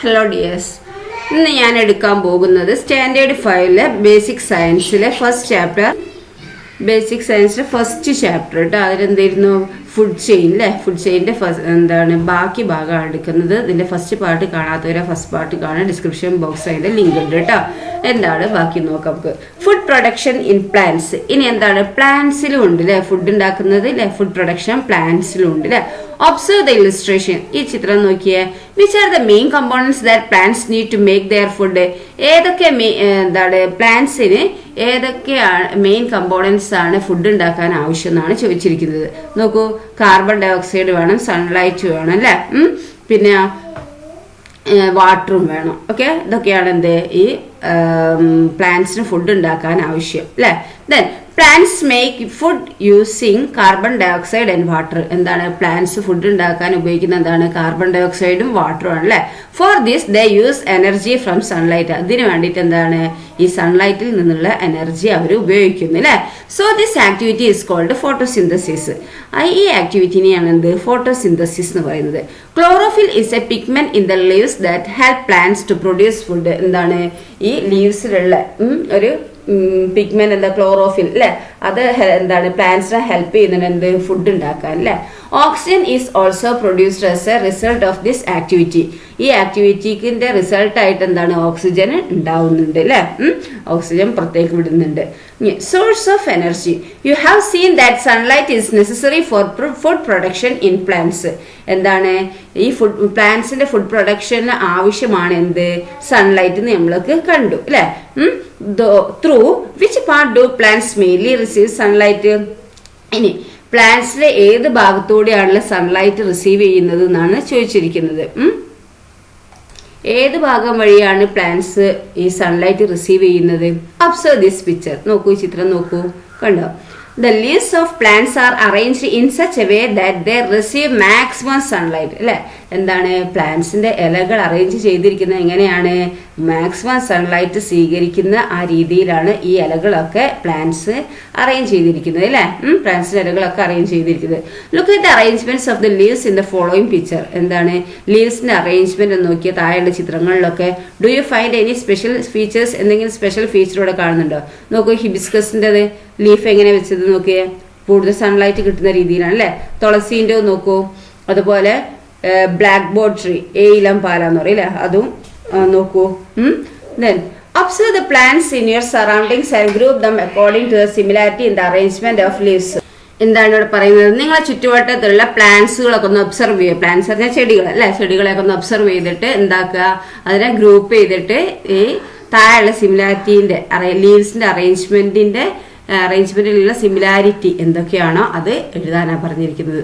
Hello dears, ഇന്ന് ഞാൻ എടുക്കാൻ പോകുന്നത് സ്റ്റാൻഡേർഡ് 5-ലെ ബേസിക് സയൻസിലെ ഫസ്റ്റ് ചാപ്റ്റർ കേട്ടോ. അതിലെന്തായിരുന്നു ഫുഡ് ചെയിൻ അല്ലേ. ഫുഡ് ചെയിൻ്റെ ബാക്കി ഭാഗമാണ് എടുക്കുന്നത്. ഇതിൻ്റെ ഫസ്റ്റ് പാർട്ട് കാണാത്തവരെ ഫസ്റ്റ് പാർട്ട് കാണാൻ ഡിസ്ക്രിപ്ഷൻ ബോക്സ് അതിൻ്റെ ലിങ്ക് ഉണ്ട് കേട്ടോ. എന്താണ് ബാക്കി നോക്കാം നമുക്ക്. Food production in plants. ഇനി എന്താണ് പ്ലാന്റ്സിലും ഉണ്ട് അല്ലേ ഫുഡ് ഉണ്ടാക്കുന്നത് അല്ലേ. ഫുഡ് പ്രൊഡക്ഷൻ പ്ലാന്റ്സിലും ഉണ്ട് അല്ലേ. Observe the illustration. ഈ ചിത്രം നോക്കിയേ. Which are the main components that plants need to make their food. ഏതൊക്കെ പ്ലാന്റ്സിന് ഏതൊക്കെയാണ് മെയിൻ കമ്പോണൻസ് ആണ് ഫുഡ് ഉണ്ടാക്കാൻ ആവശ്യം എന്നാണ് ചോദിച്ചിരിക്കുന്നത്. നോക്കൂ, കാർബൺ ഡൈ ഓക്സൈഡ് വേണം, സൺലൈറ്റ് വേണം അല്ലേ, പിന്നെ വാട്ടറും വേണം. ഓക്കെ, ഇതൊക്കെയാണ് എന്ത് ഈ പ്ലാന്റ്സിന് ഫുഡ് ഉണ്ടാക്കാൻ ആവശ്യം അല്ലേ. Then plants make food using carbon dioxide and water. എന്താണ് പ്ലാന്റ്സ് ഫുഡ് ഉണ്ടാക്കാൻ ഉപയോഗിക്കുന്ന എന്താണ് കാർബൺ ഡൈ ഓക്സൈഡും വാട്ടറും ആണ് അല്ലേ. For this they use energy from sunlight. അതിന് വേണ്ടിയിട്ട് എന്താണ് ഈ സൺലൈറ്റിൽ നിന്നുള്ള എനർജി അവർ ഉപയോഗിക്കുന്നു അല്ലേ. So this activity is called photosynthesis. ഈ ആക്ടിവിറ്റിനെയാണ് എന്ത് ഫോട്ടോസിന്തസിസ് എന്ന് പറയുന്നത്. Chlorophyll is a pigment in the leaves that help plants to produce food. എന്താണ് ഈ ലീവ്സിലുള്ള ഒരു പിഗ്മെന്റ് എന്താ ക്ലോറോഫിൽ അല്ലെ. അത് എന്താണ് പ്ലാന്റ്സിനെ ഹെൽപ്പ് ചെയ്യുന്നുണ്ട് എന്ത് ഫുഡ് ഉണ്ടാക്കാൻ അല്ലെ. Oxygen is also produced as a result of this activity. ഈ ആക്ടിവിറ്റിക്കിന്റെ റിസൾട്ട് ആയിട്ട് എന്താണ് ഓക്സിജൻ ഉണ്ടാവുന്നുണ്ട് അല്ലെ. ഓക്സിജൻ പുറത്തേക്ക് വിടുന്നുണ്ട്. Source of energy. U have seen that sunlight is necessary for food production in plants. എന്താണ് ഈ പ്ലാന്റ്സിന്റെ ഫുഡ് പ്രൊഡക്ഷന് ആവശ്യമാണ് എന്ത് സൺലൈറ്റ് നമ്മൾക്ക് കണ്ടു അല്ലെ. Through which part do plants mainly receive sunlight. ഇനി പ്ലാന്റ്സിലെ ഏത് ഭാഗത്തൂടെയാണല്ലോ സൺലൈറ്റ് റിസീവ് ചെയ്യുന്നത് എന്നാണ് ചോദിച്ചിരിക്കുന്നത്. ഏത് ഭാഗം വഴിയാണ് പ്ലാന്റ്സ് ഈ സൺലൈറ്റ് റിസീവ് ചെയ്യുന്നത്. Observe this picture. നോക്കൂ, ചിത്രം നോക്കൂ, കണ്ടോ. The leaves of plants are arranged in such a way that they receive maximum sunlight. അല്ലെ, എന്താണ് പ്ലാന്റ്സിന്റെ ഇലകൾ അറേഞ്ച് ചെയ്തിരിക്കുന്നത് എങ്ങനെയാണ് മാക്സിമം സൺലൈറ്റ് സ്വീകരിക്കുന്ന ആ രീതിയിലാണ് ഈ ഇലകളൊക്കെ പ്ലാന്റ്സ് അറേഞ്ച് ചെയ്തിരിക്കുന്നത് അല്ലെ. പ്ലാന്റ്സിന്റെ ഇലകളൊക്കെ അറേഞ്ച് ചെയ്തിരിക്കുന്നത്. Look at the arrangements of the leaves in the following picture. എന്താണ് ലീവ്സിന്റെ അറേഞ്ച്മെന്റ് നോക്കിയ താഴെയുള്ള ചിത്രങ്ങളിലൊക്കെ do you find any special features. എന്തെങ്കിലും സ്പെഷ്യൽ ഫീച്ചർ ഇവിടെ കാണുന്നുണ്ടോ. നോക്കൂ, ഹിബിസ്കസിൻ്റെത് ലീഫ് എങ്ങനെ വെച്ചത് നോക്കിയേ, കൂടുതൽ സൺലൈറ്റ് കിട്ടുന്ന രീതിയിലാണ് അല്ലെ. തുളസീൻ്റെ നോക്കൂ, അതുപോലെ ബ്ലാക്ക് ബോർഡ് ട്രീ ഏലം പാല എന്ന് പറയില്ലേ, അതും നോക്കൂ. Then observe the plants in your surroundings and group them according to the similarity in the arrangement of leaves. എന്താണ് ഇവിടെ പറയുന്നത്, നിങ്ങളെ ചുറ്റുവട്ടത്തുള്ള പ്ലാന്റ്സുകളൊക്കെ ഒന്ന് ഒബ്സർവ് ചെയ്യുക. പ്ലാന്റ്സ് പറഞ്ഞാൽ ചെടികൾ അല്ലെ. ചെടികളെയൊക്കെ ഒന്ന് ഒബ്സർവ് ചെയ്തിട്ട് എന്താക്കുക, അതിനെ ഗ്രൂപ്പ് ചെയ്തിട്ട് ഈ താഴെയുള്ള സിമിലാരിറ്റീൻ്റെ ലീവ്സിന്റെ അറേഞ്ച്മെന്റിലുള്ള സിമിലാരിറ്റി എന്തൊക്കെയാണോ അത് എഴുതാനാണ് പറഞ്ഞിരിക്കുന്നത്.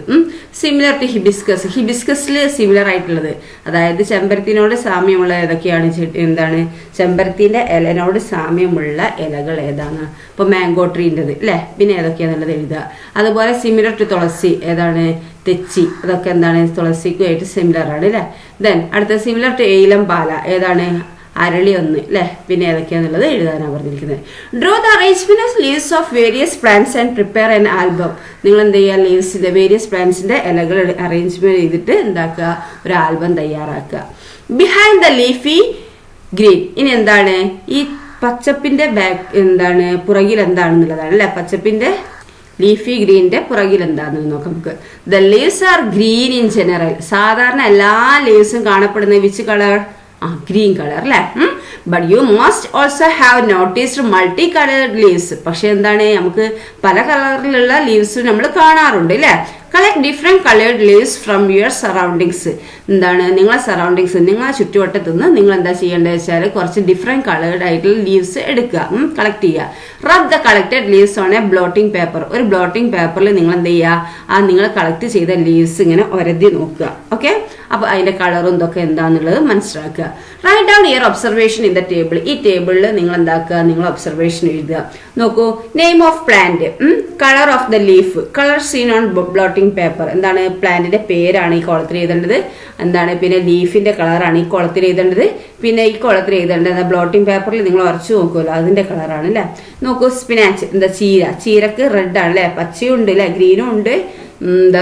Similar to hibiscus. ഹിബിസ്കസിൽ സിമിലർ ആയിട്ടുള്ളത്, അതായത് ചെമ്പരത്തിനോട് സാമ്യമുള്ള ഏതൊക്കെയാണ്, എന്താണ് ചെമ്പരത്തിന്റെ ഇലനോട് സാമ്യമുള്ള ഇലകൾ ഏതാണ്. ഇപ്പൊ മാംഗോ ട്രീൻ്റെത് അല്ലെ. പിന്നെ ഏതൊക്കെയാന്നുള്ളത് എഴുതുക. അതുപോലെ സിമിലർ ടു തുളസി ഏതാണ്, തെച്ചി, അതൊക്കെ എന്താണ് തുളസിക്കുമായിട്ട് സിമിലർ ആണ് അല്ലെ. ദെൻ അടുത്ത സിമിലർ ടു ഏലം പാല ഏതാണ് അരളി ഒന്ന് അല്ലെ. പിന്നെ ഏതൊക്കെയാന്നുള്ളത് എഴുതാനാണ് പറഞ്ഞിരിക്കുന്നത്. Draw the arrangement of leaves of various plants and prepare an album. നിങ്ങൾ എന്ത് ചെയ്യുക, ലീവ്സിന്റെ വേരിയസ് പ്ലാന്റ്സിന്റെ ഇലകൾ അറേഞ്ച്മെന്റ് ചെയ്തിട്ട് എന്താക്കുക, ഒരു ആൽബം തയ്യാറാക്കുക. Behind the leafy green. ഇനി എന്താണ് ഈ പച്ചപ്പിന്റെ എന്താണ് പുറകിൽ എന്താണെന്നുള്ളതാണ് അല്ലെ. പച്ചപ്പിന്റെ ലീഫി ഗ്രീനിന്റെ പുറകിൽ എന്താണെന്ന് നോക്കാം നമുക്ക്. The leaves R green in general. സാധാരണ എല്ലാ ലീവ്സും കാണപ്പെടുന്ന വിച്ച് കളർ, ഗ്രീൻ കളർ അല്ലെ. But you must also have noticed multi coloured leaves. പക്ഷെ എന്താണ് നമുക്ക് പല കളറിലുള്ള ലീവ്സ് നമ്മൾ കാണാറുണ്ട് അല്ലെ. Collect different coloured leaves from your surroundings. എന്താണ് നിങ്ങളെ സറൗണ്ടിങ്സ്, നിങ്ങളെ ചുറ്റുവട്ടത്തു നിന്ന് നിങ്ങൾ എന്താ ചെയ്യേണ്ടത് വെച്ചാൽ കുറച്ച് ഡിഫറെന്റ് കളേർഡ് ആയിട്ടുള്ള ലീവ്സ് എടുക്കുക, കളക്ട് ചെയ്യുക. Rub the collected leaves on a blotting paper. ഒരു ബ്ലോട്ടിംഗ് പേപ്പറിൽ നിങ്ങൾ എന്ത് ചെയ്യുക, നിങ്ങൾ കളക്ട് ചെയ്ത ലീവ്സ് ഇങ്ങനെ ഒരതി നോക്കുക. ഓക്കെ, അപ്പൊ അതിന്റെ കളറും ഇതൊക്കെ എന്താന്നുള്ളത് മനസ്സിലാക്കുക. Write down your observation in the table. ഈ ടേബിളിൽ നിങ്ങൾ എന്താക്കുക, നിങ്ങൾ ഒബ്സർവേഷൻ എഴുതുക. നോക്കൂ, name of plant, colour of the leaf, colour seen on blotting paper. എന്താണ് പ്ലാന്റിന്റെ പേരാണ് ഈ കോളത്തിൽ എഴുതേണ്ടത്. എന്താണ് പിന്നെ ലീഫിന്റെ കളറാണ് ഈ കോളത്തിൽ എഴുതേണ്ടത്. പിന്നെ ഈ കോളത്തിൽ എഴുതേണ്ടത് ബ്ലോട്ടിംഗ് പേപ്പറിൽ നിങ്ങൾ ഉറച്ചു നോക്കുമല്ലോ അതിന്റെ കളറാണ് അല്ലെ. നോക്കൂ, സ്പിനാച്ച് എന്താ ചീര, ചീരക്ക് റെഡ് ആണ് അല്ലെ, പച്ചയും ഉണ്ട് അല്ലെ, ഗ്രീനും ഉണ്ട്,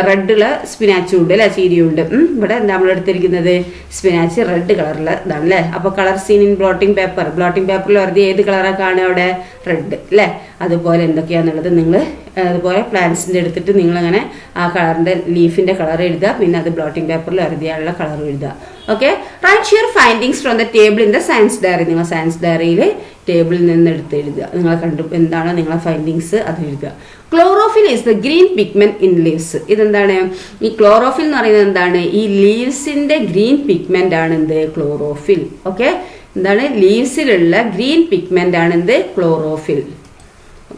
റെഡുള്ള സ്പിനാച്ചും ഉണ്ട് അല്ലെ, ചീരിയുണ്ട്. ഇവിടെ നമ്മൾ എടുത്തിരിക്കുന്നത് സ്പിനാച്ച് റെഡ് കളറിൽ ഇതാണ് അല്ലേ. അപ്പോൾ കളർ സീൻ ഇൻ ബ്ലോട്ടിംഗ് പേപ്പറിൽ വെറുതെ ഏത് കളറാണ് കാണുക അവിടെ, റെഡ് അല്ലേ. അതുപോലെ എന്തൊക്കെയാണെന്നുള്ളത് നിങ്ങൾ അതുപോലെ പ്ലാന്റ്സിൻ്റെ എടുത്തിട്ട് നിങ്ങളങ്ങനെ ആ കളറിൻ്റെ ലീഫിൻ്റെ കളർ എഴുതുക, പിന്നെ അത് ബ്ലോട്ടിംഗ് പേപ്പറിൽ എഴുതിയാലുള്ള കളർ എഴുതുക. Okay, write your findings from the table in the science diary. നിങ്ങൾ സയൻസ് ഡയറിയിൽ ടേബിളിൽ നിന്ന് എടുത്ത് എഴുതുക, നിങ്ങൾ എന്താണോ നിങ്ങളെ ഫൈൻഡിങ്സ് അത് എഴുതുക. Chlorophyll is the green pigment in leaves. ഇതെന്താണ് ഈ ക്ലോറോഫിൽ എന്ന് പറയുന്നത്? എന്താണ് ഈ ലീവ്സിന്റെ ഗ്രീൻ പിഗ്മെന്റ് ആണ് എന്ത്, ക്ലോറോഫിൽ. ഓക്കെ, എന്താണ് ലീവ്സിലുള്ള ഗ്രീൻ പിഗ്മെന്റ് ആണ് എന്ത്, ക്ലോറോഫിൽ.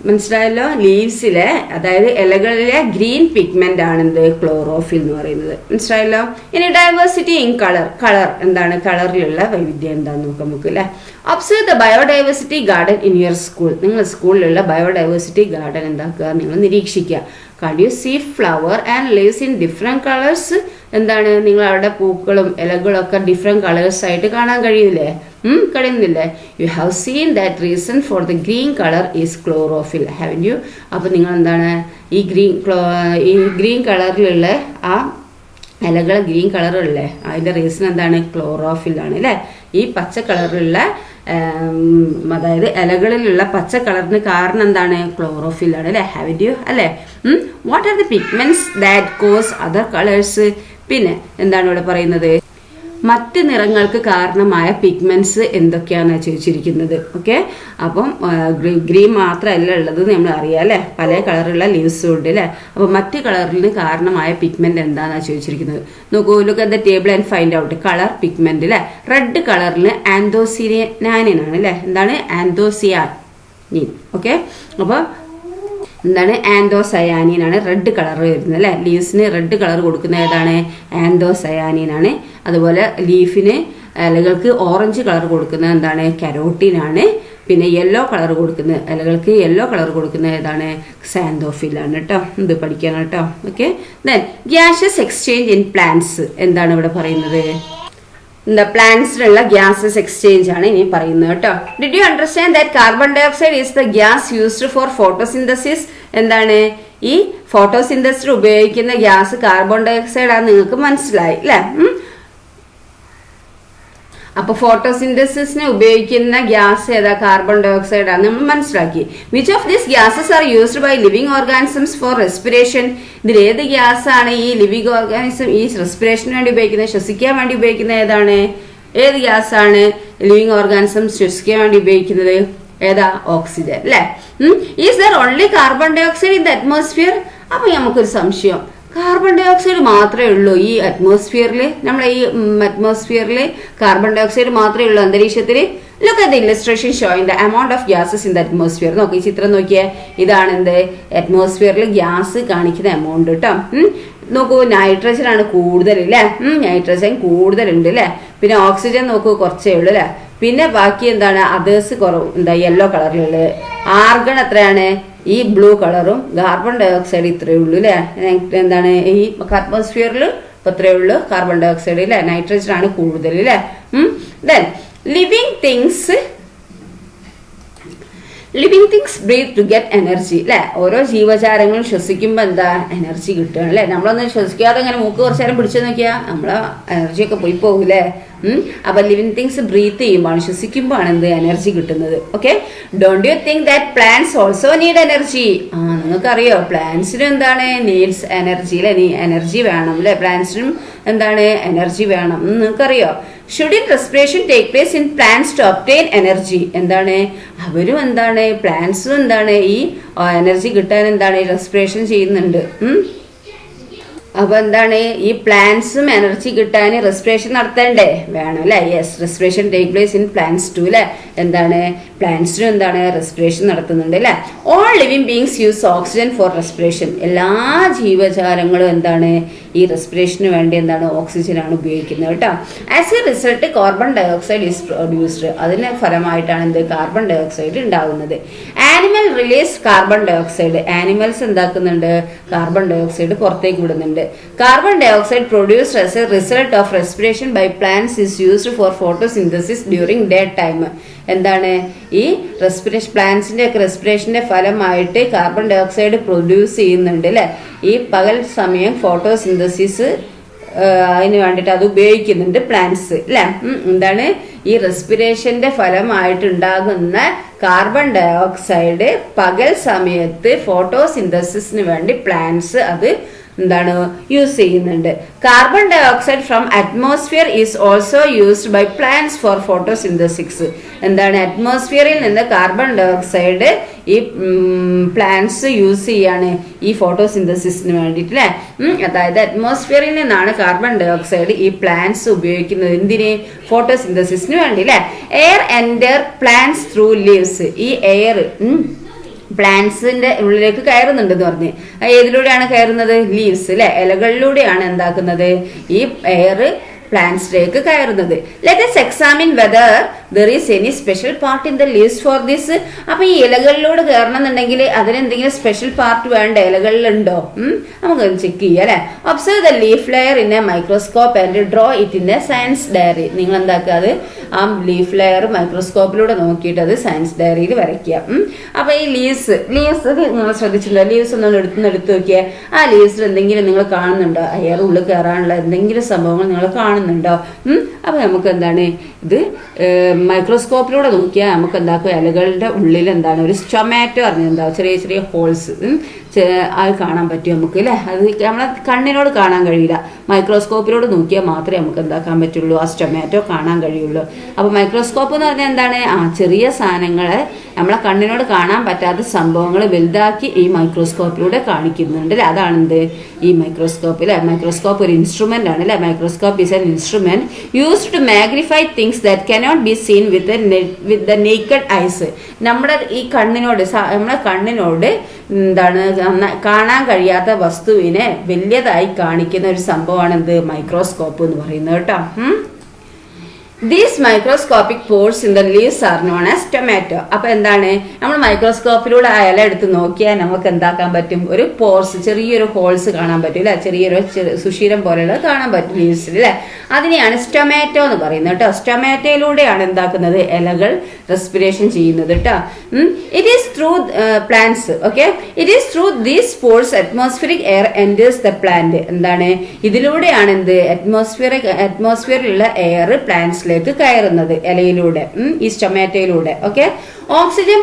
മനസ്സിലായല്ലോ? ലീവ്സിലെ അതായത് ഇലകളിലെ ഗ്രീൻ പിഗ്മെന്റ് ആണെന്ത്, ക്ലോറോഫിൽ എന്ന് പറയുന്നത്. മനസ്സിലായല്ലോ? ഇനി ഡൈവേഴ്സിറ്റി ഇൻ കളർ എന്താണ്, കളറിലുള്ള വൈവിധ്യം എന്താന്ന് നോക്കാം നമുക്ക് അല്ലെ. Observe the biodiversity garden in your school. നിങ്ങൾ സ്കൂളിലുള്ള ബയോഡൈവേഴ്സിറ്റി ഗാർഡൻ എന്താക്കുക, നിങ്ങൾ നിരീക്ഷിക്കുക. Can you see flower and leaves in different colours. എന്താണ് നിങ്ങൾ അവിടെ പൂക്കളും ഇലകളും ഒക്കെ ഡിഫറെന്റ് കളേഴ്സ് ആയിട്ട് കാണാൻ കഴിയില്ലേ? കഴിയുന്നില്ലേ? You have seen that reason for the green colour is chlorophyll, haven't you? അപ്പോൾ നിങ്ങൾ എന്താണ് ഈ ഗ്രീൻ കളറിലുള്ള ആ ഇലകൾ ഗ്രീൻ കളറുള്ളേ അതിൻ്റെ റീസൺ എന്താണ്, ക്ലോറോഫിൽ ആണ് അല്ലേ. ഈ പച്ച കളറിലുള്ള അതായത് ഇലകളിലുള്ള പച്ച കളറിന് കാരണം എന്താണ്, ക്ലോറോഫിൽ ആണ് അല്ലേ. ഹാവ് യു അല്ലേ. What are the pigments that cause other colours. പിന്നെ എന്താണ് ഇവിടെ പറയുന്നത്, മറ്റ് നിറങ്ങൾക്ക് കാരണമായ പിഗ്മെന്റ്സ് എന്തൊക്കെയാണെന്ന് ചോദിച്ചിരിക്കുന്നത്. ഓക്കെ, അപ്പം ഗ്രീൻ മാത്രമല്ല ഉള്ളത് നമ്മൾ അറിയാം അല്ലേ, പല കളറുള്ള ലീവ്സും ഉണ്ട് അല്ലേ. അപ്പം മറ്റ് കളറിന് കാരണമായ പിഗ്മെന്റ് എന്താണെന്നാണ് ചോദിച്ചിരിക്കുന്നത്. നോക്കൂ, look at the table and find out. Colour pigment അല്ലേ, റെഡ് കളറിന് ആന്തോസിയാനിൻ ആണ് അല്ലേ. എന്താണ് ആന്തോസിയാനിൻ? ഓക്കെ, അപ്പോൾ എന്താണ് ആന്തോസയാനിൻ ആണ് റെഡ് കളർ വരുന്നത് അല്ലേ. ലീവ്സിന് റെഡ് കളർ കൊടുക്കുന്ന ഏതാണ്, ആന്തോസയാനിൻ ആണ്. അതുപോലെ ലീഫിന് ഇലകൾക്ക് ഓറഞ്ച് കളർ കൊടുക്കുന്നത് എന്താണ്, കരോട്ടിൻ ആണ്. പിന്നെ യെല്ലോ കളർ കൊടുക്കുന്ന ഇലകൾക്ക് യെല്ലോ കളർ കൊടുക്കുന്ന ഏതാണ്, സാന്തോഫിൽ ആണ് കേട്ടോ. ഇത് പഠിക്കണം കേട്ടോ. Okay, then gases exchange in plants. എന്താണ് ഇവിടെ പറയുന്നത്, എന്താ പ്ലാന്റ്സിലുള്ള ഗ്യാസസ് എക്സ്ചേഞ്ച് ആണ് ഇനി പറയുന്നത് കേട്ടോ. Did you understand that carbon dioxide is the gas used for photosynthesis. എന്താണ് ഈ ഫോട്ടോസിന്തസിൽ ഉപയോഗിക്കുന്ന ഗ്യാസ് കാർബൺ ഡൈ ഓക്സൈഡ് ആണ്, നിങ്ങൾക്ക് മനസ്സിലായി അല്ലേ. അപ്പൊ ഫോട്ടോസിന്തസിസിന് ഉപയോഗിക്കുന്ന ഗ്യാസ് ഏതാ, കാർബൺ ഡൈ ഓക്സൈഡ് ആണ്, നമ്മൾ മനസ്സിലാക്കി. Which of these gases are used by living organisms for respiration. ഇതിൽ ഏത് ഗ്യാസ് ആണ് ഈ ലിവിംഗ് ഓർഗാനിസം ഈ റെസ്പിറേഷന് വേണ്ടി ഉപയോഗിക്കുന്നത്, ശ്വസിക്കാൻ വേണ്ടി ഉപയോഗിക്കുന്നത് ഏതാണ്, ഏത് ഗ്യാസ് ആണ് ലിവിംഗ് ഓർഗാനിസം ശ്വസിക്കാൻ വേണ്ടി ഉപയോഗിക്കുന്നത്, ഏതാ, ഓക്സിജൻ അല്ലെ. Is there only carbon dioxide in the atmosphere. അപ്പൊ നമുക്കൊരു സംശയം, കാർബൺ ഡൈ ഓക്സൈഡ് മാത്രമേ ഉള്ളൂ ഈ അറ്റ്മോസ്ഫിയറിൽ, നമ്മളെ ഈ അറ്റ്മോസ്ഫിയറിൽ കാർബൺ ഡൈ ഓക്സൈഡ് മാത്രമേ ഉള്ളൂ അന്തരീക്ഷത്തിൽ. Look at the illustration showing the amount of gases in the atmosphere. നോക്കി, ഈ ചിത്രം നോക്കിയേ, ഇതാണ് എന്ത്, അറ്റ്മോസ്ഫിയറിൽ ഗ്യാസ് കാണിക്കുന്ന എമൗണ്ട് കേട്ടോ. നോക്കൂ, നൈട്രജൻ ആണ് കൂടുതൽ അല്ലേ, നൈട്രജൻ കൂടുതലുണ്ട് അല്ലേ. പിന്നെ ഓക്സിജൻ നോക്കൂ, കുറച്ചേ ഉള്ളൂ അല്ലേ. പിന്നെ ബാക്കി എന്താണ്, അതേഴ്സ് കുറവ്, എന്താ യെല്ലോ കളറിലുള്ളത്. ആർഗൺ എത്രയാണ്, ഈ ബ്ലൂ കളറും. കാർബൺ ഡൈ ഓക്സൈഡ് ഇത്രയേ ഉള്ളൂ അല്ലേ. എന്താണ് ഈ അറ്റ്മോസ്ഫിയറിൽ ഇപ്പൊ ഇത്രയേ ഉള്ളൂ കാർബൺ ഡൈ ഓക്സൈഡ് അല്ലേ. നൈട്രജൻ ആണ് കൂടുതൽ അല്ലേ. Then living things breathe to get energy അല്ലെ. ഓരോ ജീവജാലങ്ങളും ശ്വസിക്കുമ്പോൾ എന്താ, എനർജി കിട്ടുകയാണ് അല്ലെ. നമ്മളൊന്ന് ശ്വസിക്കാതെ അങ്ങനെ മൂക്ക് കുറച്ചു നേരം പിടിച്ചു നോക്കിയാൽ നമ്മളെ എനർജിയൊക്കെ പോയി പോകൂലേ. അപ്പൊ ലിവിങ് തിങ്സ് ബ്രീത്ത് ചെയ്യുമ്പോൾ ശ്വസിക്കുമ്പോഴാണ് എന്ത്, എനർജി കിട്ടുന്നത്. Okay, don't you think that plants also need energy. നിങ്ങൾക്കറിയോ പ്ലാന്റ്സിനും എന്താണ്, നീഡ്സ് എനർജി അല്ലെ. എനർജി വേണം അല്ലെ, പ്ലാന്റ്സിനും എന്താണ്, എനർജി വേണം. നിങ്ങൾക്കറിയോ shouldn't respiration take place in plants to obtain energy. എന്താണ് അവരും എന്താണ്, പ്ലാന്റ്സും എന്താണ് ഈ എനർജി കിട്ടാൻ എന്താണ് റെസ്പിറേഷൻ ചെയ്യുന്നുണ്ട്. അപ്പൊ എന്താണ് ഈ പ്ലാന്റ്സും എനർജി കിട്ടാൻ റെസ്പിറേഷൻ നടത്തേണ്ടേ, വേണം അല്ലെ. Yes, respiration take place in plants too അല്ലെ. എന്താണ് പ്ലാന്റ്സിനും എന്താണ് റെസ്പിറേഷൻ നടത്തുന്നുണ്ട് അല്ലെ. All living beings use oxygen for respiration. എല്ലാ ജീവജാലങ്ങളും എന്താണ് ഈ റെസ്പിറേഷന് വേണ്ടി എന്താണ് ഓക്സിജൻ ആണ് ഉപയോഗിക്കുന്നത് കേട്ടോ. As a result carbon dioxide is produced. അതിന് ഫലമായിട്ടാണ് എന്ത്, കാർബൺ ഡൈ ഓക്സൈഡ് ഉണ്ടാകുന്നത്. Animal release carbon dioxide. Animals എന്താക്കുന്നുണ്ട്, കാർബൺ ഡൈ ഓക്സൈഡ് പുറത്തേക്ക് വിടുന്നുണ്ട്. Carbon dioxide produced as a result of respiration by plants is used for photosynthesis during day time. എന്താണ് ഈ respiration പ്ലാന്റ്സിന്റെ ഒക്കെ റെസ്പിറേഷന്റെ ഫലമായിട്ട് carbon dye oxide produce ചെയ്യുന്നുണ്ട് അല്ലെ. ഈ പകൽ സമയം ഫോട്ടോസിന്തസിസ് അതിന് വേണ്ടിയിട്ട് അത് ഉപയോഗിക്കുന്നുണ്ട് പ്ലാന്റ്സ് അല്ലെ. എന്താണ് ഈ റെസ്പിറേഷന്റെ ഫലമായിട്ടുണ്ടാകുന്ന കാർബൺ ഡൈ ഓക്സൈഡ് പകൽ സമയത്ത് ഫോട്ടോസിന്തസിസിന് വേണ്ടി പ്ലാന്റ്സ് അത് എന്താണ് യൂസ് ചെയ്യുന്നുണ്ട്. Carbon dioxide from atmosphere is also used by plants for photosynthesis. എന്താണ് അറ്റ്മോസ്ഫിയറിൽ നിന്ന് കാർബൺ ഡൈ ഓക്സൈഡ് ഈ പ്ലാന്റ്സ് യൂസ് ചെയ്യാണ് ഈ ഫോട്ടോസിന്തസിസിന് വേണ്ടിയിട്ട് അല്ലെ. അതായത് അറ്റ്മോസ്ഫിയറിൽ നിന്നാണ് കാർബൺ ഡൈ ഓക്സൈഡ് ഈ പ്ലാന്റ്സ് ഉപയോഗിക്കുന്നത് എന്തിന് ഫോട്ടോസിന്തസിസിന് വേണ്ടി അല്ലെ. Air enter plants through leaves. ഈ എയർ പ്ലാന്റ്സിന്റെ ഉള്ളിലേക്ക് കയറുന്നുണ്ടെന്ന് പറഞ്ഞ് ഏതിലൂടെയാണ് കയറുന്നത് ലീവ്സ് അല്ലെ ഇലകളിലൂടെയാണ് എന്താക്കുന്നത് ഈ എയർ പ്ലാന്റ്സിലേക്ക് കയറുന്നത്. Let us examine whether there is any special part in the leaves for this. അപ്പൊ ഈ ഇലകളിലൂടെ കയറണമെന്നുണ്ടെങ്കിൽ അതിനെന്തെങ്കിലും സ്പെഷ്യൽ പാർട്ട് വേണ്ട ഇലകളിലുണ്ടോ നമുക്ക് ചെക്ക് ചെയ്യാം അല്ലെ. Observe the leaf layer in a microscope and draw it in a science diary. നിങ്ങൾ എന്താക്കുക അത് ആ ലീഫ് ലെയർ മൈക്രോസ്കോപ്പിലൂടെ നോക്കിയിട്ട് അത് സയൻസ് ഡയറിയിൽ വരയ്ക്കുക. അപ്പൊ ഈ ലീവ്സ് നിങ്ങൾ ശ്രദ്ധിച്ചിട്ടുണ്ടോ? ലീവ്സ് ഒന്നും എടുത്ത് നോക്കിയാൽ ആ ലീവ്സിൽ എന്തെങ്കിലും നിങ്ങൾ കാണുന്നുണ്ടോ? എയർ ഉള്ളിൽ കയറാനുള്ള എന്തെങ്കിലും സംഭവങ്ങൾ നിങ്ങൾ കാണുന്നുണ്ടോ? അപ്പൊ നമുക്ക് എന്താണ് ഇത് മൈക്രോസ്കോപ്പിലൂടെ നോക്കിയാൽ നമുക്ക് എന്താക്കും ഇലകളുടെ ഉള്ളിൽ എന്താണ് ഒരു സ്റ്റൊമാറ്റോ പറഞ്ഞാൽ എന്താ ചെറിയ ചെറിയ ഹോൾസ് അത് കാണാൻ പറ്റും നമുക്ക് അല്ലെ. അത് നമ്മളെ കണ്ണിനോട് കാണാൻ കഴിയില്ല, മൈക്രോസ്കോപ്പിലൂടെ നോക്കിയാൽ മാത്രമേ നമുക്ക് എന്താക്കാൻ പറ്റുള്ളൂ ആ സ്റ്റൊമാറ്റോ കാണാൻ കഴിയുള്ളൂ. അപ്പൊ മൈക്രോസ്കോപ്പ് എന്ന് പറഞ്ഞാൽ എന്താണ് ചെറിയ സാധനങ്ങളെ നമ്മളെ കണ്ണിനോട് കാണാൻ പറ്റാത്ത സംഭവങ്ങൾ വലുതാക്കി ഈ മൈക്രോസ്കോപ്പിലൂടെ കാണിക്കുന്നുണ്ട് അല്ലെ. അതാണെന്ത് ഈ മൈക്രോസ്കോപ്പ് അല്ലെ. മൈക്രോസ്കോപ്പ് ഒരു ഇൻസ്ട്രുമെന്റ് ആണ് അല്ലെ. Microscope is an instrument used to magnify things that cannot be seen with the naked eyes. നമ്മുടെ ഈ കണ്ണിനോട് നമ്മളെ കണ്ണിനോട് എന്താണ് കാണാൻ കഴിയാത്ത വസ്തുവിനെ വലിയതായി കാണിക്കുന്ന ഒരു സംഭവമാണ് എന്ത് മൈക്രോസ്കോപ്പ് എന്ന് പറയുന്നത് കേട്ടോ. These microscopic pores in the leaves are known as tomato. അപ്പൊ എന്താണ് നമ്മൾ മൈക്രോസ്കോപ്പിലൂടെ ആ ഇല എടുത്ത് നോക്കിയാൽ നമുക്ക് എന്താക്കാൻ പറ്റും ഒരു പോർസ് ചെറിയൊരു ഹോൾസ് കാണാൻ പറ്റും അല്ലെ. ചെറിയൊരു സുഷിരം പോലെയുള്ള കാണാൻ പറ്റും ലീവ്സിൽ അല്ലെ. അതിനെയാണ് സ്റ്റൊമാറ്റോ എന്ന് പറയുന്നത് കേട്ടോ. സ്റ്റൊമാറ്റോയിലൂടെയാണ് എന്താക്കുന്നത് ഇലകൾ റെസ്പിറേഷൻ ചെയ്യുന്നത് കേട്ടോ. It is through plants okay. It is through these pores atmospheric air enters the plant. എന്താണ് ഇതിലൂടെയാണ് എന്ത് അറ്റ്മോസ്ഫിയറിലുള്ള എയർ പ്ലാന്റ്സിലേക്ക് കയറുന്നത് ഇലയിലൂടെ ഈ സ്റ്റൊമാറ്റോയിലൂടെ ഓക്കെ. ഓക്സിജൻ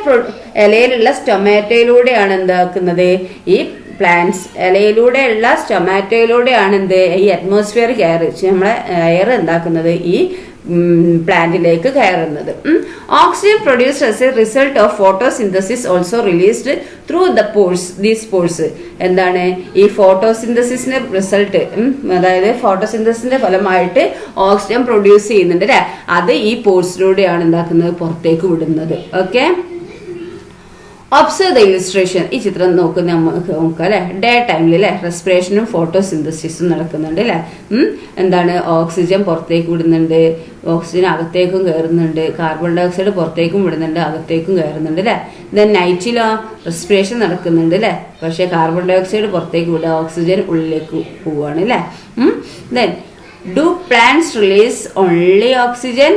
ഇലയിലുള്ള സ്റ്റൊമാറ്റോയിലൂടെയാണ് എന്താക്കുന്നത് ഈ പ്ലാന്റ്സ് ഇലയിലൂടെയുള്ള സ്റ്റൊമാറ്റോയിലൂടെയാണ് എന്ത് ഈ അറ്റ്മോസ്ഫിയറിക് എയർ നമ്മളെ എയർ എന്താക്കുന്നത് ഈ പ്ലാന്റിലേക്ക് കയറുന്നത്. Oxygen produced as a result of photosynthesis also released through the pores these pores. എന്താണ് ഈ ഫോട്ടോസിന്തസിസിന്റെ റിസൾട്ട് അതായത് ഫോട്ടോസിന്തസിന്റെ ഫലമായിട്ട് ഓക്സിജൻ പ്രൊഡ്യൂസ് ചെയ്യുന്നുണ്ട് അല്ലെ. അത് ഈ പോഴ്സിലൂടെയാണ് എന്താക്കുന്നത് പുറത്തേക്ക് വിടുന്നത് ഓക്കെ. Observe the illustration. ഈ ചിത്രം നോക്കുന്ന നമുക്ക് നോക്കാം അല്ലെ. ഡേ ടൈമിൽ അല്ലെ റെസ്പിറേഷനും ഫോട്ടോസിന്തസിസും നടക്കുന്നുണ്ട് അല്ലെ. എന്താണ് ഓക്സിജൻ പുറത്തേക്ക് വിടുന്നുണ്ട്, ഓക്സിജൻ അകത്തേക്കും കയറുന്നുണ്ട്, കാർബൺ ഡൈ ഓക്സൈഡ് പുറത്തേക്കും വിടുന്നുണ്ട്, അകത്തേക്കും കയറുന്നുണ്ട് അല്ലെ. ദെൻ നൈറ്റിലോ റെസ്പിറേഷൻ നടക്കുന്നുണ്ട് അല്ലെ. പക്ഷെ കാർബൺ ഡൈ ഓക്സൈഡ് പുറത്തേക്ക് വിടുക, ഓക്സിജൻ ഉള്ളിലേക്ക് പോവുകയാണ് അല്ലെ. Then do plants release only oxygen?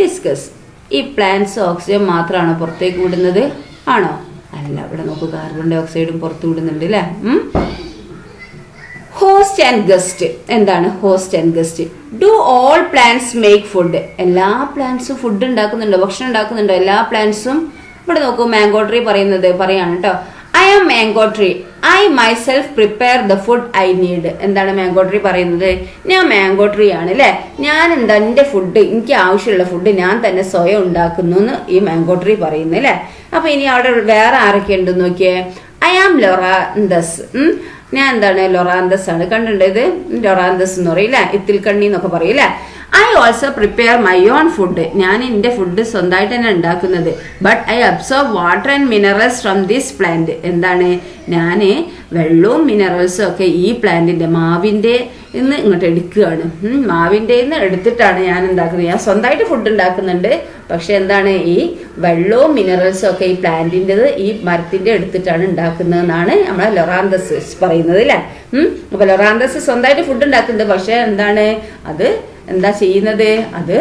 Discuss. ഈ പ്ലാന്റ്സ് ഓക്സിജൻ മാത്രമാണോ പുറത്തേക്ക് വിടുന്നത്? ആണോ? അല്ല. ഇവിടെ നോക്കൂ കാർബൺ ഡൈ ഓക്സൈഡും പുറത്തു വിടുന്നുണ്ട് അല്ലെ. Host and guest. എന്താണ് host and guest? Do all plants make food? എല്ലാ പ്ലാന്റ്സും ഫുഡ് ഉണ്ടാക്കുന്നുണ്ടോ, ഭക്ഷണം ഉണ്ടാക്കുന്നുണ്ടോ എല്ലാ പ്ലാന്റ്സും? ഇവിടെ നോക്കൂ മാംഗോ ട്രീ പറയാണ് കേട്ടോ. I am mango tree, I myself prepare the food I need. എന്താണ് മാംഗോ ട്രീ പറയുന്നത്? ഞാൻ മാംഗോ ട്രീ ആണ് അല്ലെ. ഞാൻ എന്താ എൻ്റെ ഫുഡ്, എനിക്ക് ആവശ്യമുള്ള ഫുഡ് ഞാൻ തന്നെ സ്വയം ഉണ്ടാക്കുന്നു എന്ന് ഈ മാംഗോ ട്രീ പറയുന്നത് അല്ലെ. അപ്പൊ ഇനി അവിടെ വേറെ ആരൊക്കെ ഉണ്ടെന്ന് നോക്കിയേ. I am Loranthus. ഞാൻ എന്താണ് ലൊറാന്തസ് ആണ്. കണ്ടിട്ടുണ്ട് ഇത് ലൊറാന്തസ് എന്ന് പറയില്ല, ഇത്തിൽ കണ്ണി എന്നൊക്കെ പറയില്ലേ. I also prepare my own food. ഞാൻ എൻ്റെ ഫുഡ് സ്വന്തമായിട്ട് തന്നെ ഉണ്ടാക്കുന്നത്. But I absorb water and minerals from this plant. എന്താണ് ഞാൻ വെള്ളവും മിനറൽസും ഒക്കെ ഈ പ്ലാന്റിന്റെ മാവിൻ്റെ ഇന്ന് ഇങ്ങോട്ട് എടുക്കുകയാണ്. മാവിൻ്റെ നിന്ന് എടുത്തിട്ടാണ് ഞാൻ ഉണ്ടാക്കുന്നത്. ഞാൻ സ്വന്തമായിട്ട് ഫുഡ് ഉണ്ടാക്കുന്നുണ്ട്, പക്ഷെ എന്താണ് ഈ വെള്ളവും മിനറൽസും ഒക്കെ ഈ പ്ലാന്റിൻ്റെത് ഈ മരത്തിൻ്റെ എടുത്തിട്ടാണ് ഉണ്ടാക്കുന്നതെന്നാണ് നമ്മളെ ലൊറാന്തസ് പറയുന്നത് അല്ലേ. അപ്പൊ ലൊറാന്തസ് സ്വന്തമായിട്ട് ഫുഡ് ഉണ്ടാക്കുന്നുണ്ട്, പക്ഷെ എന്താണ് അത് എന്താ ചെയ്യുന്നത്? അത്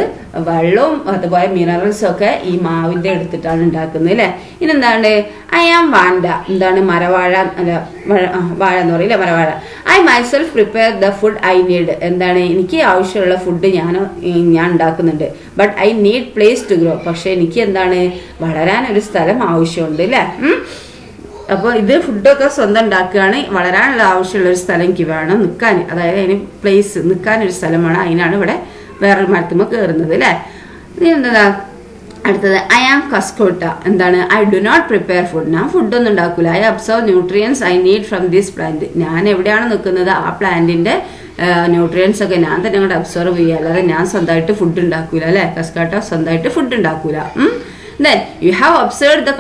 വെള്ളവും അതുപോലെ മിനറൽസും ഒക്കെ ഈ മാവിന്റെ എടുത്തിട്ടാണ് ഉണ്ടാക്കുന്നത് അല്ലെ. ഇനി എന്താണ്? ഐ ആം വാണ്ട, എന്താണ്? മരവാഴ, അല്ല വാഴ എന്ന് പറയില്ല, മരവാഴ. I myself prepare the food I need, എന്താണ്? എനിക്ക് ആവശ്യമുള്ള ഫുഡ് ഞാൻ ഉണ്ടാക്കുന്നുണ്ട്. But I need place to grow, പക്ഷെ എനിക്ക് എന്താണ്? വളരാൻ ഒരു സ്ഥലം ആവശ്യമുണ്ട് അല്ലേ. അപ്പോൾ ഇത് ഫുഡൊക്കെ സ്വന്തം ഉണ്ടാക്കുകയാണ്. വളരാനുള്ള ആവശ്യമുള്ള ഒരു സ്ഥലം എനിക്ക് വേണം നിൽക്കാൻ, അതായത് അതിന് പ്ലേസ് നിൽക്കാനൊരു സ്ഥലം വേണം. അതിനാണ് ഇവിടെ വേറൊരു മരത്തുമ്പോൾ കയറുന്നത് അല്ലേ. ഇത് എന്താ അടുത്തത്? ഐ ആം കസ്കോട്ട, എന്താണ്? I do not prepare food, ഞാൻ ഫുഡൊന്നും ഉണ്ടാക്കില്ല. I absorb nutrients I need from this plant, ഞാൻ എവിടെയാണ് നിൽക്കുന്നത് ആ പ്ലാന്റിന്റെ ന്യൂട്രിയൻസ് ഒക്കെ ഞാൻ തന്നെ അങ്ങോട്ട് അബ്സോർവ് ചെയ്യുക, അല്ലാതെ ഞാൻ സ്വന്തമായിട്ട് ഫുഡ് ഉണ്ടാക്കൂല അല്ലെ. കസ്കോട്ട സ്വന്തമായിട്ട് ഫുഡ് ഉണ്ടാക്കൂല. Then you have observed the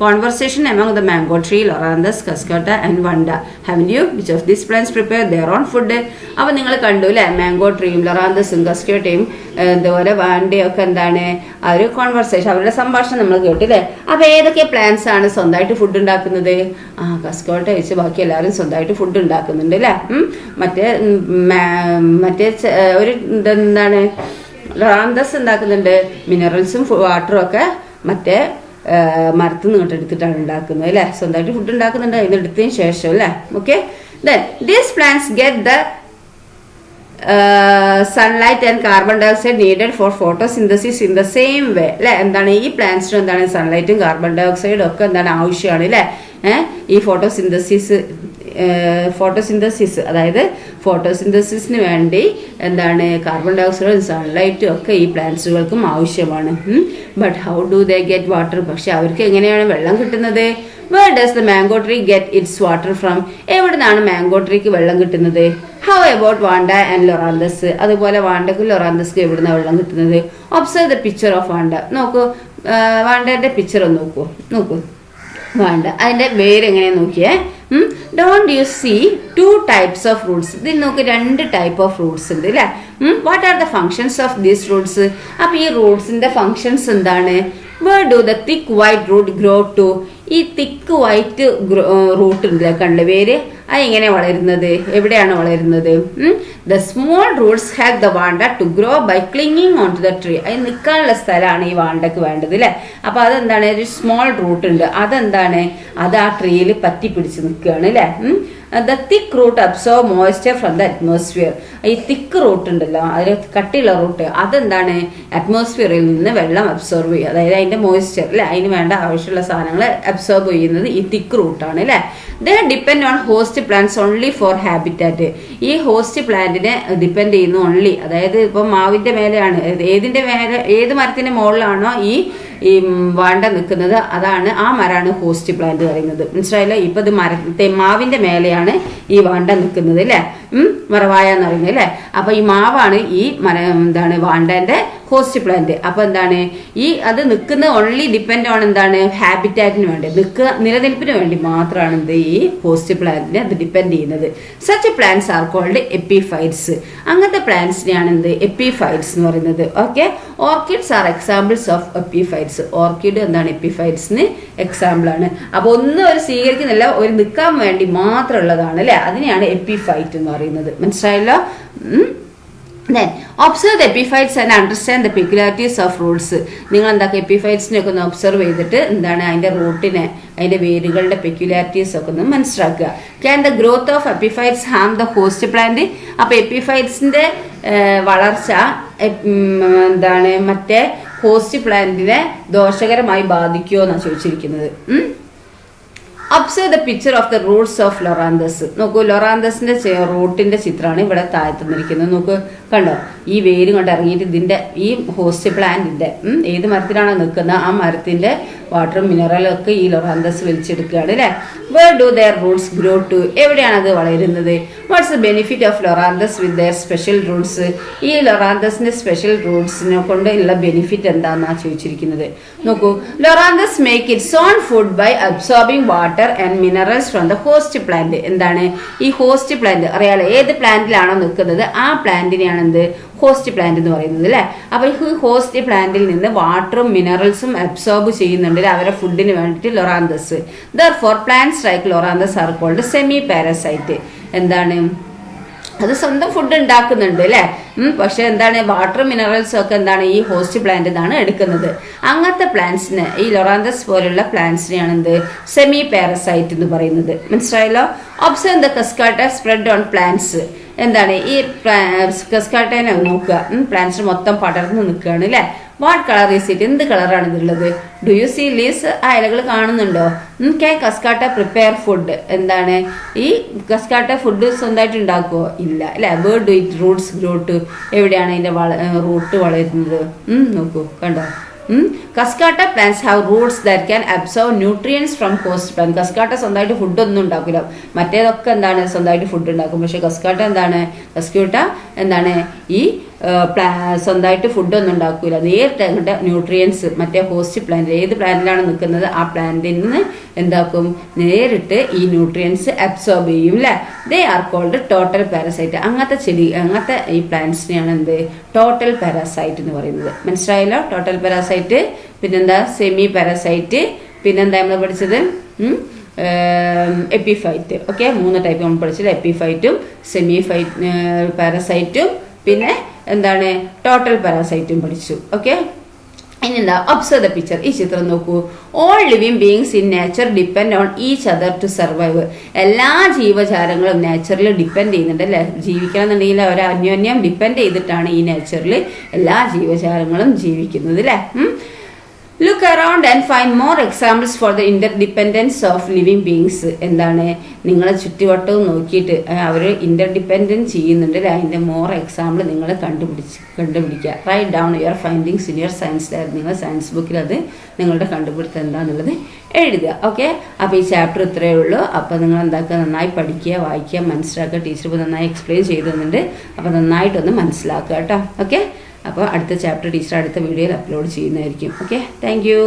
conversation among the mango tree, loranthus, cascata and vanda, haven't you? Which of these plants prepare their own food? അപ്പോൾ നിങ്ങൾ കണ്ടു അല്ലേ, മാംഗോ ട്രീയും ലൊറാന്തസും കസ്കോട്ടയും അതുപോലെ വാണ്ടയും ഒക്കെ എന്താണ് ആ ഒരു കോൺവെർസേഷൻ, അവരുടെ സംഭാഷണം നമ്മൾ കേട്ടില്ലേ. അപ്പോൾ ഏതൊക്കെ പ്ലാന്റ്സ് ആണ് സ്വന്തമായിട്ട് ഫുഡ് ഉണ്ടാക്കുന്നത്? കസ്കോട്ട വെച്ച് ബാക്കി എല്ലാവരും സ്വന്തമായിട്ട് ഫുഡ് ഉണ്ടാക്കുന്നുണ്ട് അല്ലേ. മറ്റേ ഒരു എന്താണ് ലൊറാന്തസ് ഉണ്ടാക്കുന്നുണ്ട്, മിനറൽസും വാട്ടറും ഒക്കെ മറ്റേ മരത്തിൽ നിന്ന് എടുത്തിട്ടാണ് ഉണ്ടാക്കുന്നത് അല്ലേ. സ്വന്തമായിട്ട് ഫുഡ് ഉണ്ടാക്കുന്നുണ്ട് അതിന് എടുത്തതിന് ശേഷം അല്ലേ. Okay, then these plants get the sunlight and carbon dioxide needed for photosynthesis in the same way അല്ലെ. എന്താണ്? ഈ പ്ലാന്റ്സിനും എന്താണ്? സൺലൈറ്റും കാർബൺ ഡയോക്സൈഡും ഒക്കെ എന്താണ് ആവശ്യമാണ് അല്ലേ. ഈ ഫോട്ടോസിന്തസിസ് അതായത് ഫോട്ടോസിന്തസിസിന് വേണ്ടി എന്താണ്? കാർബൺ ഡയോക്സൈഡും സൺലൈറ്റും ഒക്കെ ഈ പ്ലാന്റ്സുകൾക്കും ആവശ്യമാണ്. But how do they get water, പക്ഷെ അവർക്ക് എങ്ങനെയാണ് വെള്ളം കിട്ടുന്നത്? Where does the mango tree get its water from, എവിടെ നിന്നാണ് മാംഗോ ട്രീക്ക് വെള്ളം കിട്ടുന്നത്? How about Vanda and Loranthus, അതുപോലെ വാണ്ടക്കും ലൊറാന്തസ്ക്കും എവിടെ നിന്നാണ് വെള്ളം കിട്ടുന്നത്? Observe the picture of Vanda, നോക്കൂ വാണ്ടന്റെ പിക്ചർ ഒന്ന് നോക്കൂ വേണ്ട അതിന്റെ വേര് എങ്ങനെ നോക്കിയേ. Don't you see 2 types of roots, ഇതിൽ നോക്ക് 2 type of roots ഉണ്ട് അല്ലേ. What are the functions of these roots? അപ്പൊ ഈ റൂട്ട്സിന്റെ ഫങ്ഷൻസ് എന്താണ്? Where do the thick white root grow to, ഈ തിക്ക് വൈറ്റ് റൂട്ട് ഉണ്ടല്ലേ കണ്ട വേര്, അത് എങ്ങനെ വളരുന്നത്? എവിടെയാണ് വളരുന്നത്? The small roots help the vanda to grow by clinging on to the tree, അത് നിൽക്കാനുള്ള സ്ഥലമാണ് ഈ വാണ്ടക്ക് വേണ്ടത് അല്ലേ. അപ്പൊ അതെന്താണ്? ഒരു സ്മോൾ റൂട്ട് ഉണ്ട്, അതെന്താണ്? അത് ആ ട്രീയിൽ പറ്റി പിടിച്ച് നിൽക്കുകയാണ് അല്ലേ. The thick root absorb moisture from the atmosphere, ഈ തിക്ക് റൂട്ട് ഉണ്ടല്ലോ, അതിൽ കട്ടിയുള്ള റൂട്ട്, അതെന്താണ്? അറ്റ്മോസ്ഫിയറിൽ നിന്ന് വെള്ളം അബ്സോർബ് ചെയ്യുക, അതായത് അതിന്റെ മോയ്സ്ചർ അല്ലെ, അതിന് വേണ്ട ആവശ്യമുള്ള സാധനങ്ങൾ അബ്സോർബ് ചെയ്യുന്നത് ഈ തിക്ക് റൂട്ടാണ് അല്ലേ. They depend on host plants only for habitat, ഈ ഹോസ്റ്റ് പ്ലാന്റിനെ ഡിപ്പെൻഡ് ചെയ്യുന്നു ഓൺലി, അതായത് ഇപ്പം മാവിന്റെ മേലെയാണ്, ഏതിന്റെ മേലെ, ഏത് മരത്തിന്റെ മുകളിലാണോ ഈ വാണ്ട നിൽക്കുന്നത് അതാണ് ആ മരമാണ് ഹോസ്റ്റ് പ്ലാന്റ് പറയുന്നത്. മനസ്സിലായില്ല? ഇപ്പൊ ഇത് മാവിന്റെ മേലെയാണ് ഈ വാണ്ട നിൽക്കുന്നത് അല്ലെ, മറവായ എന്ന് പറയുന്നത് അല്ലെ. അപ്പൊ ഈ മാവാണ് ഈ എന്താണ് വാണ്ടന്റെ ഹോസ്റ്റ് പ്ലാന്റ്. അപ്പൊ എന്താണ്? ഈ അത് നിൽക്കുന്ന ഓൺലി ഡിപ്പെൻഡ് ഓൺ എന്താണ്? ഹാബിറ്റാറ്റിന് വേണ്ടി, നിലനിൽപ്പിന് വേണ്ടി മാത്രമാണ് എന്ത് ഈ ഹോസ്റ്റ് പ്ലാന്റിനെ അത് ഡിപ്പെൻഡ് ചെയ്യുന്നത്. Such plants are called epiphytes, അങ്ങനത്തെ പ്ലാന്റ്സിനെയാണ് എന്ത്? എപ്പിഫൈറ്റ്സ് എന്ന് പറയുന്നത്. Okay, orchids are examples of epiphytes, orchid എന്താണ്? എപ്പിഫൈറ്റ്സിന് എക്സാമ്പിൾ ആണ്. അപ്പൊ ഒന്നും ഒരു സ്വീകരിക്കുന്നില്ല, ഒരു നിൽക്കാൻ വേണ്ടി മാത്രമുള്ളതാണ് അല്ലെ, അതിനെയാണ് എപ്പിഫൈറ്റ് എന്ന് പറയുന്നത്. മനസ്സിലായല്ലോ? Then observe the epiphytes and understand the peculiarities of roots. നിങ്ങൾ എന്താക്കുക? എപ്പിഫൈറ്റ്സിനെ ഒക്കെ ഒന്ന് ഒബ്സർവ് ചെയ്തിട്ട് എന്താണ് അതിന്റെ റൂട്ടിനെ, അതിന്റെ വേരുകളുടെ പെക്യുലാരിറ്റീസ് ഒക്കെ ഒന്ന് മനസ്സിലാക്കുക. Can the growth of epiphytes Ham the host plant? അപ്പൊ എപ്പിഫൈറ്റ്സിന്റെ വളർച്ച എന്താണ് മറ്റേ ഹോസ്റ്റ് പ്ലാന്റിനെ ദോഷകരമായി ബാധിക്കുമോ എന്നാണ് ചോദിച്ചിരിക്കുന്നത്. Observe the picture of the Roots of Loranthus. നോക്കൂ, ലൊറാന്തസിന്റെ റൂട്ടിന്റെ ചിത്രമാണ് ഇവിടെ താഴ്ത്തുന്നിരിക്കുന്നത്. നോക്കൂ, കണ്ടോ? ഈ വേര് കൊണ്ട് ഇറങ്ങിയിട്ട് ഇതിന്റെ ഈ ഹോസ്റ്റ് പ്ലാന്റിന്റെ ഏത് മരത്തിലാണോ നിൽക്കുന്നത് ആ മരത്തിന്റെ വാട്ടറും മിനറലും ഒക്കെ ഈ ലൊറാന്തസ് വലിച്ചെടുക്കുകയാണ് അല്ലെ. Where do their roots grow to, എവിടെയാണ് അത് വളരുന്നത്? What's the benefit of loranthus with their special roots? ഈ ലൊറാന്തസിന്റെ സ്പെഷ്യൽ റൂട്ട്സിനെ കൊണ്ട് ഉള്ള ബെനിഫിറ്റ് എന്താണെന്നാണ് ചോദിച്ചിരിക്കുന്നത്. നോക്കൂ, loranthus make its own food by absorbing water and minerals from the host plant. എന്താണ് ഈ ഹോസ്റ്റ് പ്ലാന്റ്? അറിയാലോ, ഏത് പ്ലാന്റിലാണോ നിൽക്കുന്നത് ആ പ്ലാന്റിനെയാണ് എന്ത്? ഹോസ്റ്റ് പ്ലാന്റ് എന്ന് പറയുന്നത് അല്ലെ. അപ്പൊ ഈ ഹോസ്റ്റ് പ്ലാന്റിൽ നിന്ന് വാട്ടറും മിനറൽസും അബ്സോർബ് ചെയ്യുന്നുണ്ട് അവരുടെ ഫുഡിന് വേണ്ടിയിട്ട് loranthus. Therefore plants like loranthus are called semi parasite. എന്താണ്? അത് സ്വന്തം ഫുഡ് ഉണ്ടാക്കുന്നുണ്ട് അല്ലേ. പക്ഷെ എന്താണ് വാട്ടർ മിനറൽസും ഒക്കെ എന്താണ് ഈ ഹോസ്റ്റ് പ്ലാന്റ് നിന്നാണ് എടുക്കുന്നത്. അങ്ങനത്തെ പ്ലാന്റ്സിന് ഈ ലൊറാന്തസ് പോലുള്ള പ്ലാന്റ്സിനെയാണ് എന്ത് സെമി പാരസൈറ്റ് എന്ന് പറയുന്നത്. മനസ്സിലായല്ലോ. Observe the cuscuta spread on plants. എന്താണ് ഈ കസ്കാട്ടേനെ നോക്കുക. പ്ലാന്റ്സ് മൊത്തം പടർന്ന് നിൽക്കുകയാണ് അല്ലേ. What colour is it? എന്ത് കളറാണ് ഇതുള്ളത്? Do you see leaves? ആ ഇലകൾ കാണുന്നുണ്ടോ? Can cuscuta prepare food? എന്താണ് ഈ കസ്കാട്ട ഫുഡ് സ്വന്തമായിട്ട് ഉണ്ടാക്കുമോ? ഇല്ല അല്ലെ. Where do it roots grow to? എവിടെയാണ് അതിന്റെ റൂട്ട് വളരുന്നത്? നോക്കൂ, കണ്ടോ. Cuscuta plants have roots that can absorb nutrients from host plant. Cuscuta സ്വന്തമായിട്ട് ഫുഡൊന്നും ഉണ്ടാക്കില്ല. മറ്റേതൊക്കെ എന്താണ് സ്വന്തമായിട്ട് ഫുഡ് ഉണ്ടാക്കും. പക്ഷെ കസ്കാട്ട എന്താണ് ഈ സ്വന്തമായിട്ട് ഫുഡൊന്നും ഉണ്ടാക്കൂല. നേരിട്ട് അങ്ങോട്ട് ന്യൂട്രിയൻസ് മറ്റേ ഹോസ്റ്റ് പ്ലാന്റ് ഏത് പ്ലാന്റിലാണ് നിൽക്കുന്നത് ആ പ്ലാന്റിൽ നിന്ന് എന്താക്കും നേരിട്ട് ഈ ന്യൂട്രിയൻസ് അബ്സോർബ് ചെയ്യും അല്ലേ. They are called total parasite. അങ്ങനത്തെ ഈ പ്ലാന്റ്സിനെയാണ് എന്ത് ടോട്ടൽ പാരസൈറ്റ് എന്ന് പറയുന്നത്. മനസ്സിലായല്ലോ. ടോട്ടൽ പാരസൈറ്റ്, പിന്നെന്താ സെമി പാരസൈറ്റ്, പിന്നെന്താ നമ്മൾ പഠിച്ചത് എപ്പിഫൈറ്റ്. ഓക്കെ, 3 ടൈപ്പ് നമ്മൾ പഠിച്ചത്. എപ്പിഫൈറ്റും സെമി പാരസൈറ്റും പിന്നെ എന്താണ് ടോട്ടൽ പാരസൈറ്റും പഠിച്ചു. ഓക്കെ, ഇനി എന്താ ഒബ്സർവ് ദ പിക്ചർ. ഈ ചിത്രം നോക്കൂ. All living beings in nature depend on each other to survive. എല്ലാ ജീവജാലങ്ങളും നേച്ചറിൽ ഡിപ്പെൻഡ് ചെയ്യുന്നുണ്ട് അല്ലേ. ജീവിക്കണം എന്നുണ്ടെങ്കിൽ അവർ അന്യോന്യം ഡിപ്പെൻഡ് ചെയ്തിട്ടാണ് ഈ നേച്ചറിൽ എല്ലാ ജീവജാലങ്ങളും ജീവിക്കുന്നത് അല്ലേ. Look around and find more examples for the interdependence of living beings. എന്താണ് നിങ്ങളെ ചുറ്റുവട്ടവും നോക്കിയിട്ട് അവർ ഇന്റർഡിപെൻഡൻസ് ചെയ്യുന്നുണ്ട് അല്ലേ. അതിൻ്റെ മോർ എക്സാമ്പിൾ നിങ്ങൾ കണ്ടുപിടിക്കുക. Write down your findings in your science diary. നിങ്ങൾ സയൻസ് ബുക്കിൽ അത് നിങ്ങളുടെ കണ്ടുപിടുത്തം എന്താണെന്നുള്ളത് എഴുതുക. ഓക്കെ, അപ്പോൾ ഈ ചാപ്റ്റർ ഇത്രയേ ഉള്ളൂ. അപ്പോൾ നിങ്ങൾ എന്താക്കുക, നന്നായി പഠിക്കുക, വായിക്കുക, മനസ്സിലാക്കുക. ടീച്ചർ ഇപ്പോൾ നന്നായി എക്സ്പ്ലെയിൻ ചെയ്തു തന്നിട്ടുണ്ട്. അപ്പോൾ നന്നായിട്ടൊന്ന് മനസ്സിലാക്കുക കേട്ടോ. ഓക്കെ, അപ്പോൾ അടുത്ത ചാപ്റ്റർ ടീച്ചർ അടുത്ത വീഡിയോയിൽ അപ്ലോഡ് ചെയ്യുന്നതായിരിക്കും. Okay, thank you.